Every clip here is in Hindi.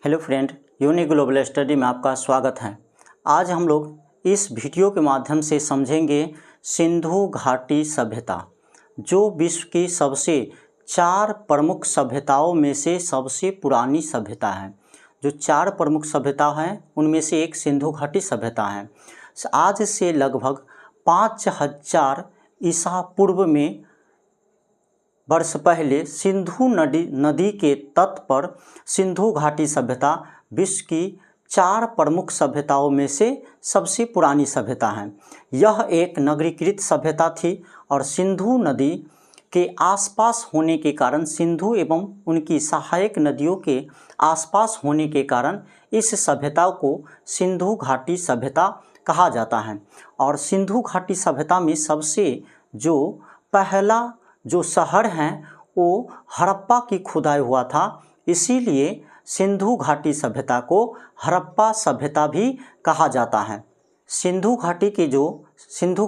Hello friend, unique global study में आपका स्वागत है। आज हम लोग इस वीडियो के माध्यम से समझेंगे सिंधु घाटी सभ्यता, जो विश्व की सबसे 4 प्रमुख सभ्यताओं में से सबसे पुरानी सभ्यता है। जो 4 प्रमुख सभ्यता हैं उनमें से एक सिंधु घाटी सभ्यता है। आज से लगभग 5000 ईसा पूर्व में वर्ष पहले सिंधु नदी के तट पर सिंधु घाटी सभ्यता विश्व की 4 प्रमुख सभ्यताओं में से सबसे पुरानी सभ्यता है। यह एक नगरीकृत सभ्यता थी और सिंधु नदी के आसपास होने के कारण, सिंधु एवं उनकी सहायक नदियों के आसपास होने के कारण इस सभ्यता को सिंधु घाटी सभ्यता कहा जाता है। और सिंधु घाटी सभ्यता में सबसे जो पहला जो शहर हैं वो हड़प्पा की खुदाई हुआ था, इसीलिए सिंधु घाटी सभ्यता को हड़प्पा सभ्यता भी कहा जाता है। सिंधु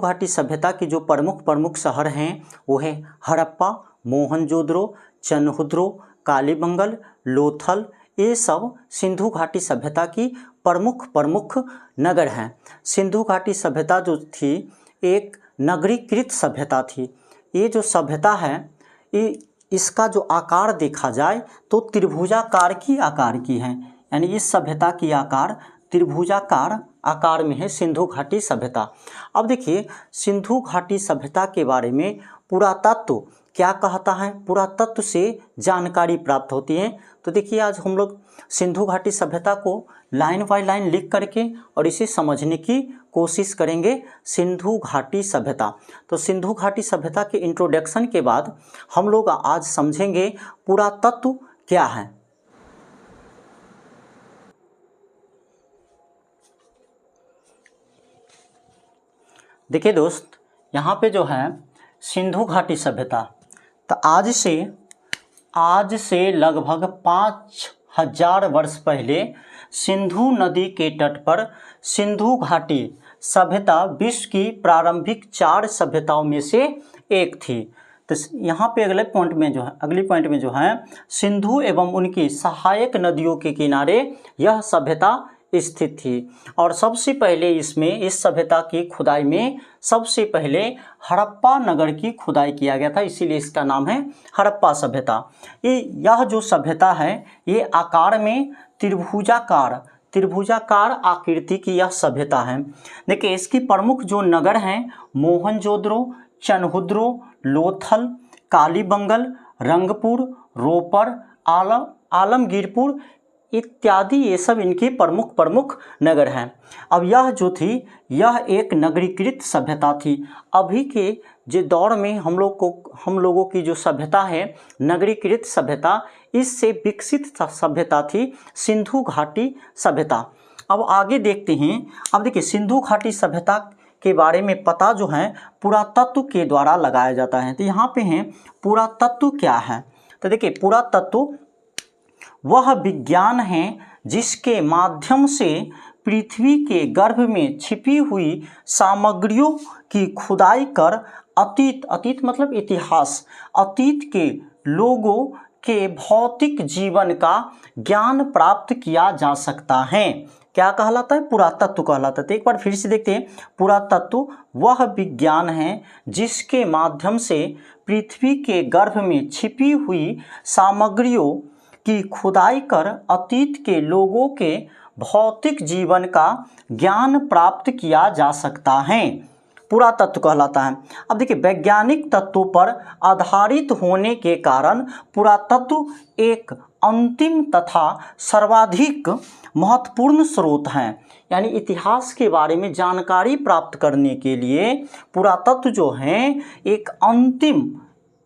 घाटी सभ्यता की जो प्रमुख शहर हैं वो है हड़प्पा, मोहनजोदड़ो, चनहुद्रो, कालीबंगन, लोथल। ये सब सिंधु घाटी सभ्यता की प्रमुख नगर हैं। सिंधु घाटी सभ्यता जो थी एक नगरीकृत सभ्यता थी। ये जो सभ्यता है इसका जो आकार देखा जाए तो त्रिभुजाकार की आकार की है, यानी इस सभ्यता की आकार त्रिभुजाकार आकार में है सिंधु घाटी सभ्यता। अब देखिए सिंधु घाटी सभ्यता के बारे में पुरातत्व क्या कहता है, पुरातत्व से जानकारी प्राप्त होती है। तो देखिए आज हम लोग सिंधु घाटी सभ्यता को लाइन बाय लाइन लिख करके और इसे समझने की कोशिश करेंगे। सिंधु घाटी सभ्यता, तो सिंधु घाटी सभ्यता के इंट्रोडक्शन के बाद हम लोग आज समझेंगे पुरातत्व क्या है। देखिए दोस्त, यहाँ पे जो है सिंधु घाटी सभ्यता, तो आज से लगभग 5000 वर्ष पहले सिंधु नदी के तट पर सिंधु घाटी सभ्यता विश्व की प्रारंभिक 4 सभ्यताओं में से एक थी। तो यहाँ पे अगली पॉइंट में जो है सिंधु एवं उनकी सहायक नदियों के किनारे यह सभ्यता स्थित थी। और सबसे पहले इस सभ्यता की खुदाई में सबसे पहले हड़प्पा नगर की खुदाई किया गया था, इसीलिए इसका नाम है हड़प्पा सभ्यता। यह जो सभ्यता है ये आकार में त्रिभुजाकार आकृति की यह सभ्यता है। देखिए इसकी प्रमुख जो नगर हैं मोहनजोदड़ो, चनहुद्रो, लोथल, कालीबंगन, रंगपुर, रोपर, आलमगीरपुर इत्यादि, ये सब इनके प्रमुख नगर हैं। अब यह जो थी यह एक नगरीकृत सभ्यता थी। अभी के जो दौर में हम लोगों की जो सभ्यता है नगरीकृत सभ्यता, इससे विकसित सभ्यता थी सिंधु घाटी सभ्यता। अब आगे देखते हैं। अब देखिए सिंधु घाटी सभ्यता के बारे में पता जो है पुरातत्व के द्वारा लगाया जाता है। तो यहाँ पे हैं पुरातत्व क्या है। तो देखिए पुरातत्व वह विज्ञान है जिसके माध्यम से पृथ्वी के गर्भ में छिपी हुई सामग्रियों की खुदाई कर अतीत मतलब इतिहास, अतीत के लोगों के भौतिक जीवन का ज्ञान प्राप्त किया जा सकता है। क्या कहलाता है? पुरातत्व कहलाता है। तो एक बार फिर से देखते हैं। पुरातत्व वह विज्ञान है जिसके माध्यम से पृथ्वी के गर्भ में छिपी हुई सामग्रियों की खुदाई कर अतीत के लोगों के भौतिक जीवन का ज्ञान प्राप्त किया जा सकता है, पुरातत्व कहलाता है। अब देखिए वैज्ञानिक तत्वों पर आधारित होने के कारण पुरातत्व एक अंतिम तथा सर्वाधिक महत्वपूर्ण स्रोत है। यानी इतिहास के बारे में जानकारी प्राप्त करने के लिए पुरातत्व जो है एक अंतिम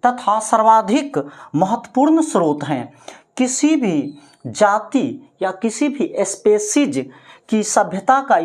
तथा सर्वाधिक महत्वपूर्ण स्रोत हैं। किसी भी जाति या किसी भी स्पेसीज की सभ्यता का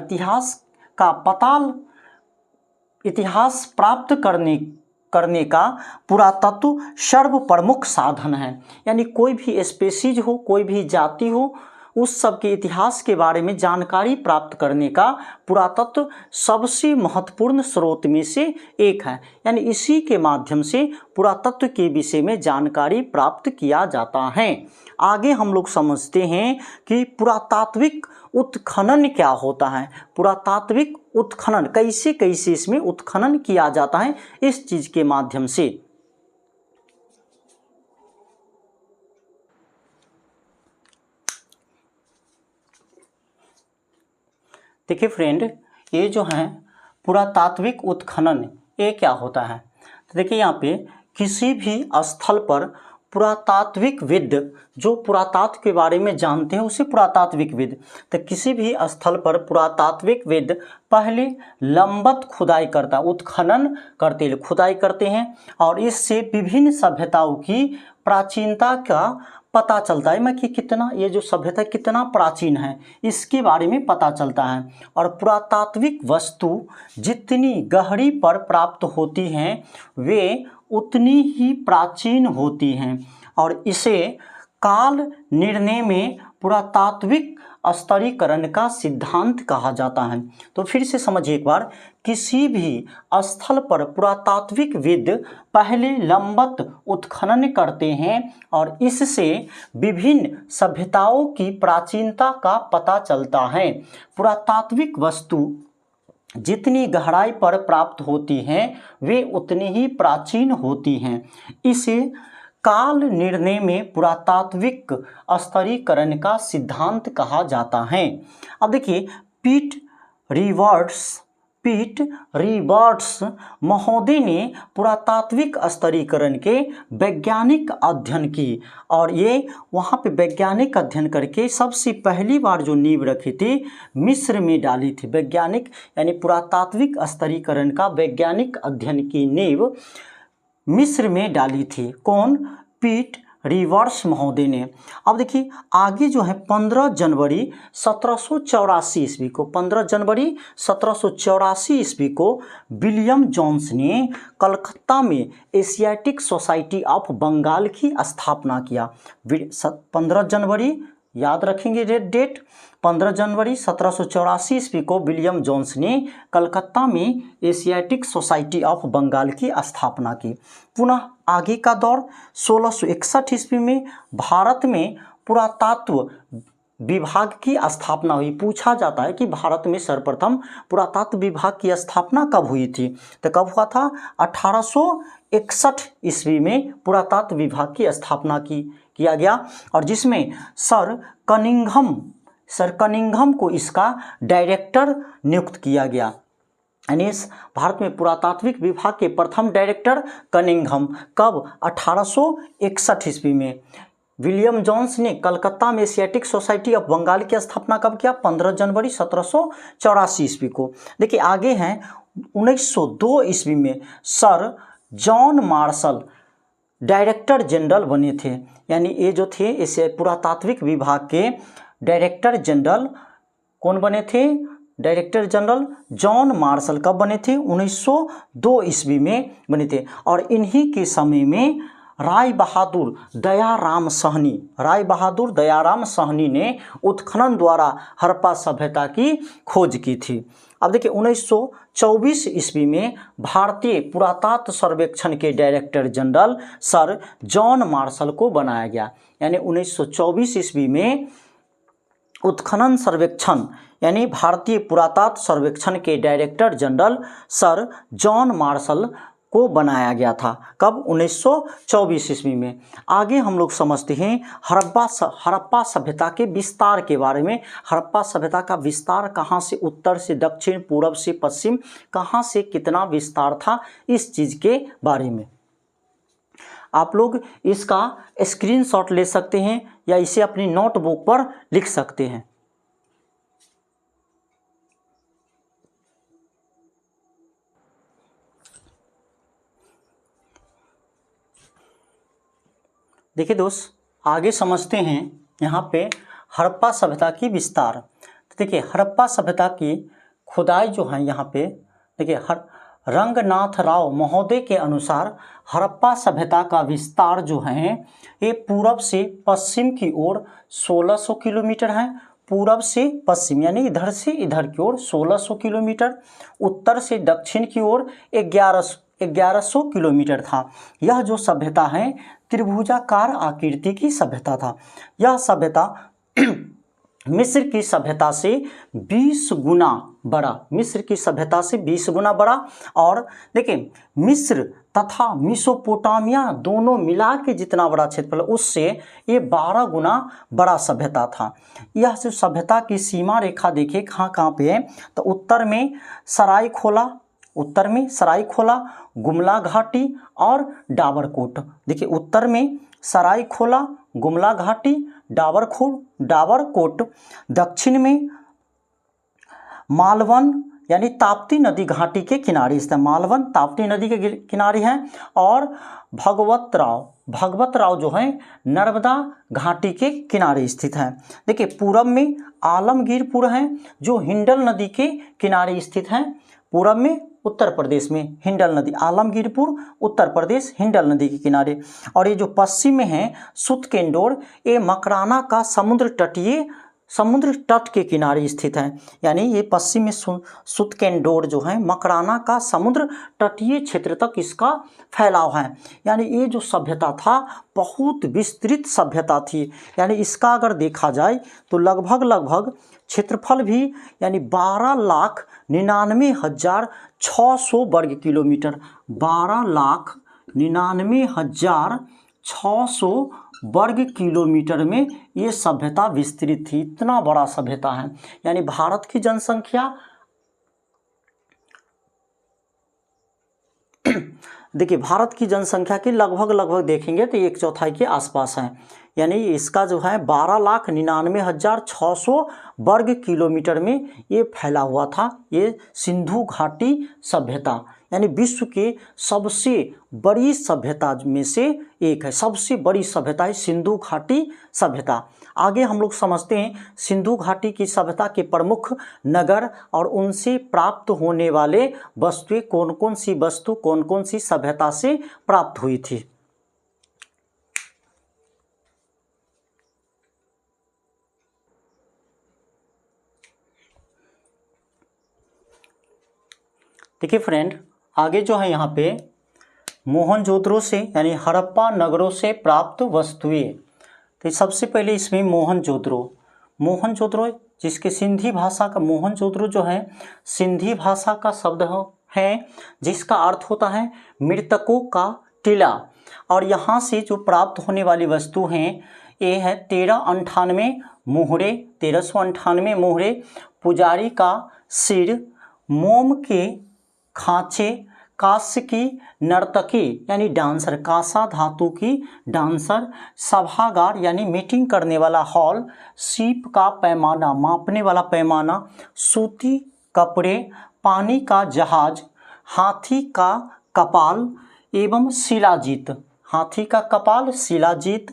इतिहास प्राप्त करने का पुरातत्व सर्वप्रमुख साधन है। यानी कोई भी स्पेसीज हो, कोई भी जाति हो, उस सब के इतिहास के बारे में जानकारी प्राप्त करने का पुरातत्व सबसे महत्वपूर्ण स्रोत में से एक है। यानी इसी के माध्यम से पुरातत्व के विषय में जानकारी प्राप्त किया जाता है। आगे हम लोग समझते हैं कि पुरातात्विक उत्खनन क्या होता है। पुरातात्विक उत्खनन कैसे कैसे इसमें उत्खनन किया जाता है इस चीज के माध्यम से। देखिए फ्रेंड, ये जो है पुरातात्विक उत्खनन ये क्या होता है। तो देखिए यहाँ पे किसी भी स्थल पर पुरातात्विकविद जो पुरातत्व के बारे में जानते हैं उसे पुरातात्विकविद, तो किसी भी स्थल पर पुरातात्विकविद पहले लंबत खुदाई करता, उत्खनन करते, खुदाई करते हैं और इससे विभिन्न सभ्यताओं की प्राचीनता का पता चलता है। मैं कि कितना ये जो सभ्यता कितना प्राचीन है इसके बारे में पता चलता है। और पुरातात्विक वस्तु जितनी गहरी पर प्राप्त होती हैं वे उतनी ही प्राचीन होती हैं और इसे काल निर्णय में पुरातात्विक स्तरीकरण का सिद्धांत कहा जाता है। तो फिर से समझिए एक बार, किसी भी स्थल पर पुरातात्विकविद पहले लंबत उत्खनन करते हैं और इससे विभिन्न सभ्यताओं की प्राचीनता का पता चलता है। पुरातात्विक वस्तु जितनी गहराई पर प्राप्त होती हैं वे उतनी ही प्राचीन होती हैं। इसे काल निर्णय में पुरातात्विक स्तरीकरण का सिद्धांत कहा जाता है। अब देखिए पीट रिवर्ड्स महोदय ने पुरातात्विक स्तरीकरण के वैज्ञानिक अध्ययन की और ये वहाँ पे वैज्ञानिक अध्ययन करके सबसे पहली बार जो नींव रखी थी मिस्र में डाली थी। वैज्ञानिक यानी पुरातात्विक स्तरीकरण का वैज्ञानिक अध्ययन की नींव मिस्र में डाली थी। कौन? पीट रिवर्ड्स महोदय ने। अब देखिए आगे जो है 15 जनवरी 1784 ईस्वी को 15 जनवरी 1784 ईस्वी को विलियम जोन्स ने कलकत्ता में एशियाटिक सोसाइटी ऑफ बंगाल की स्थापना किया। 15 जनवरी याद रखेंगे डेट, 15 जनवरी 1784 ईस्वी को विलियम जोन्स ने कलकत्ता में एशियाटिक सोसाइटी ऑफ बंगाल की स्थापना की। पुनः आगे का दौर 1661 ईस्वी में भारत में पुरातत्व विभाग की स्थापना हुई। पूछा जाता है कि भारत में सर्वप्रथम पुरातत्व विभाग की स्थापना कब हुई थी, तो कब हुआ था? 1861 ईस्वी में पुरातत्व विभाग की स्थापना किया गया और जिसमें सर कनिंघम को इसका डायरेक्टर नियुक्त किया गया। यानी भारत में पुरातात्विक विभाग के प्रथम डायरेक्टर कनिंघम कब? 1861 ईस्वी में। विलियम जोन्स ने कलकत्ता में एशियाटिक सोसाइटी ऑफ बंगाल की स्थापना कब किया? 15 जनवरी 1784 ईस्वी को। देखिए आगे हैं 1902 ईस्वी में sir John Marshall director general बने थे। यानी ये जो थे इसे पुरातात्विक विभाग के डायरेक्टर जनरल कौन बने थे? डायरेक्टर जनरल जॉन मार्शल कब बने थे? 1902 ईस्वी में बने थे। और इन्हीं के समय में राय बहादुर दयाराम सहनी ने उत्खनन द्वारा हड़प्पा सभ्यता की खोज की थी। अब देखिए 1924 ईस्वी में भारतीय पुरातत्व सर्वेक्षण के director general sir John Marshall को बनाया गया। यानी 1924 ईस्वी में उत्खनन सर्वेक्षण यानी भारतीय पुरातत्व सर्वेक्षण के director general sir John Marshall को बनाया गया था। कब? 1924 ईस्वी में। आगे हम लोग समझते हैं हड़प्पा सभ्यता के विस्तार के बारे में। हड़प्पा सभ्यता का विस्तार कहाँ से उत्तर से दक्षिण, पूर्व से पश्चिम, कहाँ से कितना विस्तार था, इस चीज़ के बारे में आप लोग इसका स्क्रीनशॉट ले सकते हैं या इसे अपनी नोटबुक पर लिख सकते हैं। देखिए दोस्त, आगे समझते हैं यहाँ पे हड़प्पा सभ्यता की विस्तार। तो देखिए हड़प्पा सभ्यता की खुदाई जो है यहाँ पे देखिए रंगनाथ राव महोदय के अनुसार हड़प्पा सभ्यता का विस्तार जो है ये पूरब से पश्चिम की ओर 1600 किलोमीटर है। पूरब से पश्चिम यानी इधर से इधर की ओर 1600 किलोमीटर, उत्तर से दक्षिण की ओर 1100 किलोमीटर था। यह जो सभ्यता है त्रिभुजाकार आकृति की सभ्यता था। यह सभ्यता मिस्र की सभ्यता से 20 गुना बड़ा, मिस्र की सभ्यता से 20 गुना बड़ा। और देखिए मिस्र तथा मिसोपोटामिया दोनों मिला के जितना बड़ा क्षेत्रफल उससे ये 12 गुना बड़ा सभ्यता था। यह जो सभ्यता की सीमा रेखा देखिए कहाँ कहाँ पे है, तो उत्तर में सरायखोला, गुमला घाटी और डाबरकोट। देखिए उत्तर में सरायखोला, गुमला घाटी, डाबरकोट, दक्षिण में मालवन यानी ताप्ती नदी घाटी के किनारे स्थित है, मालवन ताप्ती नदी के किनारे है। और भगवत राव जो है नर्मदा घाटी के किनारे स्थित है। देखिए पूरब में आलमगीरपुर है जो हिंडल नदी के किनारे स्थित है। पूरब में उत्तर प्रदेश में हिंडल नदी, आलमगीरपुर उत्तर प्रदेश हिंडल नदी के किनारे। और ये जो पश्चिम में है सुतकेंडोर, ये मकराना का समुद्र तट के किनारे स्थित है। यानी ये पश्चिम में सुतकेंडोर जो है मकराना का समुद्र तटीय क्षेत्र तक इसका फैलाव है। यानी ये जो सभ्यता था बहुत विस्तृत सभ्यता थी। यानी इसका अगर देखा जाए तो लगभग क्षेत्रफल भी यानी 12,99,600 वर्ग किलोमीटर, 12,99,600 वर्ग किलोमीटर में ये सभ्यता विस्तृत थी। इतना बड़ा सभ्यता है। यानी भारत की जनसंख्या देखिए भारत की जनसंख्या की लगभग देखेंगे तो 1/4 के आसपास है। यानी इसका जो है 12,99,600 वर्ग किलोमीटर में ये फैला हुआ था। ये सिंधु घाटी सभ्यता यानी विश्व के सबसे बड़ी सभ्यता में से एक है। सबसे बड़ी सभ्यता है सिंधु घाटी सभ्यता। आगे हम लोग समझते हैं सिंधु घाटी की सभ्यता के प्रमुख नगर और उनसे प्राप्त होने वाले वस्तुएं कौन कौन सी सभ्यता से प्राप्त हुई थी। देखिए फ्रेंड, आगे जो है यहाँ पे मोहनजोदड़ो से यानी हड़प्पा नगरों से प्राप्त वस्तुएं। तो सबसे पहले इसमें मोहनजोदड़ो जिसके सिंधी भाषा का मोहनजोदड़ो जो है सिंधी भाषा का शब्द है जिसका अर्थ होता है मृतकों का टीला। और यहाँ से जो प्राप्त होने वाली वस्तु हैं ये है 1398 मोहरे, पुजारी का सिर, मोम के खांचे, कांस्य की नर्तकी यानी डांसर, कांसा धातु की डांसर, सभागार यानी मीटिंग करने वाला हॉल, सीप का पैमाना मापने वाला पैमाना, सूती कपड़े, पानी का जहाज, हाथी का कपाल एवं शिलाजीत। हाथी का कपाल, शिलाजीत।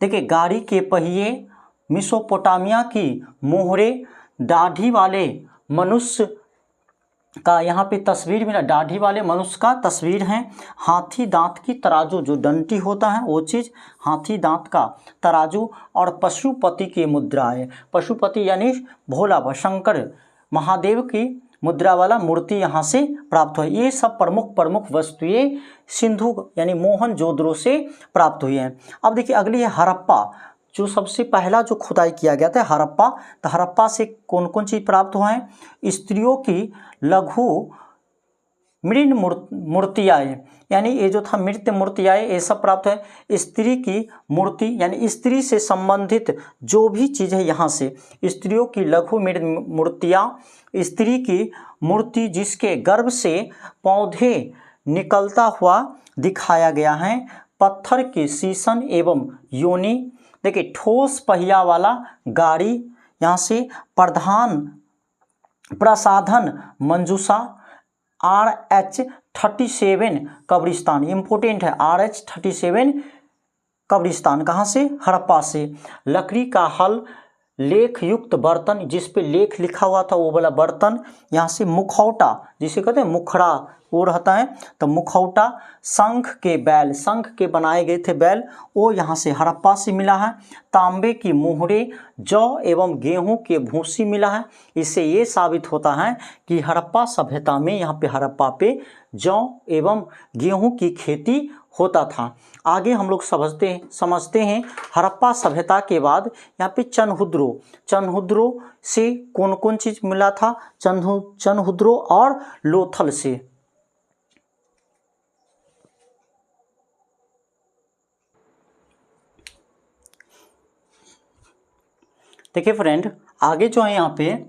देखिए गाड़ी के पहिए, मिसोपोटामिया की मोहरे, दाढ़ी वाले मनुष्य का यहाँ पे तस्वीर मिला, दाढ़ी वाले मनुष्य का तस्वीर है। हाथी दांत की तराजू जो डंटी होता है वो चीज़, हाथी दांत का तराजू। और पशुपति की मुद्राएं, पशुपति यानी भोला शंकर महादेव की मुद्रा वाला मूर्ति यहाँ से प्राप्त हुई। ये सब प्रमुख वस्तुएं सिंधु यानी मोहनजोदड़ो से प्राप्त हुई हैं। अब देखिए अगली है हड़प्पा, जो सबसे पहला जो खुदाई किया गया था हड़प्पा। तो हड़प्पा से कौन कौन चीज़ प्राप्त हुआ है? स्त्रियों की लघु मृण मूर्तियाँ, यानी ये जो था मृत मूर्तियाँ ये सब प्राप्त है। स्त्री की मूर्ति यानी स्त्री से संबंधित जो भी चीज़ है यहाँ से, स्त्रियों की लघु मृण मूर्तियाँ, स्त्री की मूर्ति जिसके गर्भ से पौधे निकलता हुआ दिखाया गया है, पत्थर के शीशन एवं योनि। देखिए ठोस पहिया वाला गाड़ी, यहाँ से प्रसाधन मंजूषा, RH-37 कब्रिस्तान, इम्पोर्टेंट है RH-37 कब्रिस्तान, कहाँ से? हड़प्पा से। लकड़ी का हल, लेख युक्त बर्तन, जिस पे लेख लिखा हुआ था वो वाला बर्तन। यहाँ से मुखौटा, जिसे कहते हैं मुखड़ा, वो रहता है। तो मुखौटा, शंख के बैल, शंख के बनाए गए थे बैल, वो यहाँ से हड़प्पा से मिला है। तांबे की मोहरे, जौ एवं गेहूं के भूसी मिला है। इससे ये साबित होता है कि हड़प्पा सभ्यता में, यहाँ पे हड़प्पा पे जौ एवं गेहूं की खेती होता था। आगे हम लोग समझते हैं हड़प्पा सभ्यता के बाद यहाँ पे चनहुद्रो, चनहुद्रो से कौन कौन चीज़ मिला था? चनहुद्रो और लोथल से। देखिए फ्रेंड, आगे जो है यहाँ पे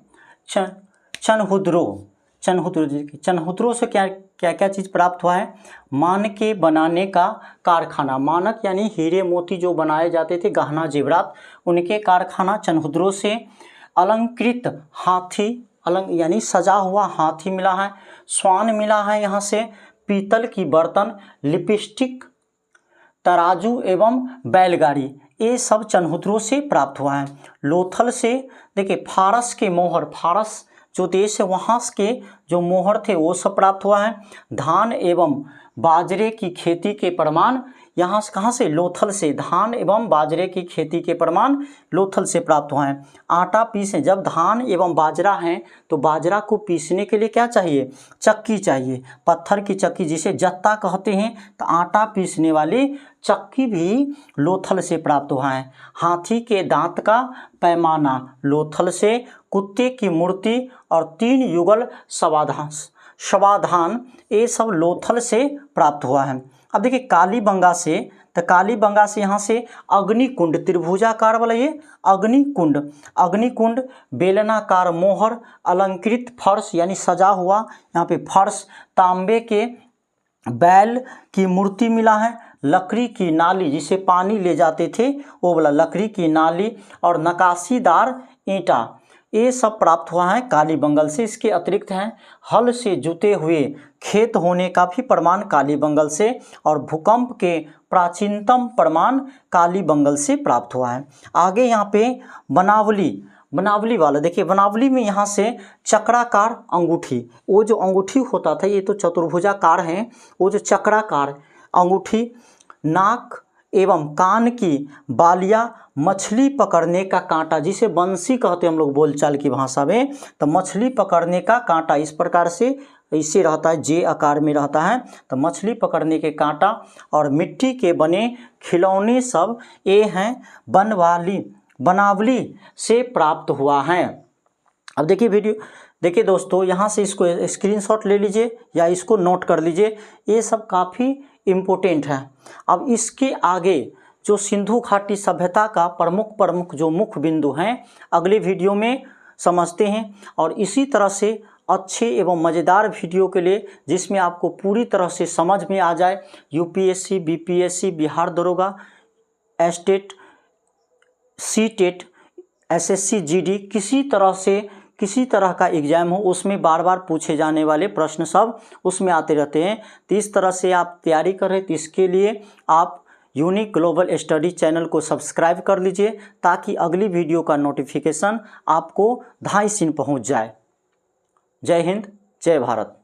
चनहुद्रो से क्या क्या चीज़ प्राप्त हुआ है? मानक के बनाने का कारखाना, मानक यानी हीरे मोती जो बनाए जाते थे, गहना जेवरात, उनके कारखाना चनहुद्रो से। अलंकृत हाथी, यानी सजा हुआ हाथी मिला है। स्वान मिला है यहाँ से। पीतल की बर्तन, लिपस्टिक, तराजू एवं बैलगाड़ी, ये सब चनहुद्रो से प्राप्त हुआ है। लोथल से देखिए फारस के मोहर, फारस जो देश है वहाँ के जो मोहर थे वो सब प्राप्त हुआ है। धान एवं बाजरे की खेती के प्रमाण यहाँ से, कहाँ से? लोथल से। धान एवं बाजरे की खेती के प्रमाण लोथल से प्राप्त हुआ है। आटा पीसने, जब धान एवं बाजरा है तो बाजरा को पीसने के लिए क्या चाहिए? चक्की चाहिए, पत्थर की चक्की, जिसे जत्ता कहते हैं। तो आटा पीसने वाली चक्की भी लोथल से प्राप्त हुआ है। हाथी के दांत का पैमाना लोथल से। कुत्ते की मूर्ति और 3 युगल शवाधान, ये सब लोथल से प्राप्त हुआ है। अब देखिए कालीबंगा से, तो कालीबंगा से यहाँ से अग्निकुंड, त्रिभुजाकार वाला ये अग्निकुंड, बेलनाकार मोहर, अलंकृत फर्श यानी सजा हुआ यहाँ पे फर्श, तांबे के बैल की मूर्ति मिला है। लकड़ी की नाली, जिसे पानी ले जाते थे वो वाला लकड़ी की नाली, और नकाशीदार ईंटा, ये सब प्राप्त हुआ है कालीबंगल से। इसके अतिरिक्त हैं हल से जुते हुए खेत होने का भी प्रमाण कालीबंगल से, और भूकंप के प्राचीनतम प्रमाण कालीबंगल से प्राप्त हुआ है। आगे यहाँ पे बनावली वाला देखिए, बनावली में यहाँ से चक्राकार अंगूठी, वो जो अंगूठी होता था, ये तो चतुर्भुजाकार है, वो जो चक्राकार अंगूठी, नाक एवं कान की बालियाँ, मछली पकड़ने का कांटा, जिसे बंसी कहते हैं हम लोग बोलचाल की भाषा में, तो मछली पकड़ने का कांटा इस प्रकार से इसे रहता है, जे आकार में रहता है, तो मछली पकड़ने के कांटा, और मिट्टी के बने खिलौने सब ये हैं बनावली से प्राप्त हुआ है। अब देखिए दोस्तों, यहाँ से इसको स्क्रीनशॉट ले लीजिए या इसको नोट कर लीजिए, ये सब काफ़ी इम्पोर्टेंट है। अब इसके आगे जो सिंधु घाटी सभ्यता का प्रमुख जो मुख्य बिंदु हैं, अगले वीडियो में समझते हैं। और इसी तरह से अच्छे एवं मज़ेदार वीडियो के लिए, जिसमें आपको पूरी तरह से समझ में आ जाए, यूपीएससी, बीपीएससी, बिहार दरोगा, एस्टेट, सीटेट, एसएससी, जीडी, किसी तरह का एग्जाम हो, उसमें बार बार पूछे जाने वाले प्रश्न सब उसमें आते रहते हैं। तो इस तरह से आप तैयारी कर रहे हैं, तो इसके लिए आप यूनिक ग्लोबल स्टडी चैनल को सब्सक्राइब कर लीजिए, ताकि अगली वीडियो का नोटिफिकेशन आपको 2.5 दिन पहुंच जाए। जय हिंद, जय भारत।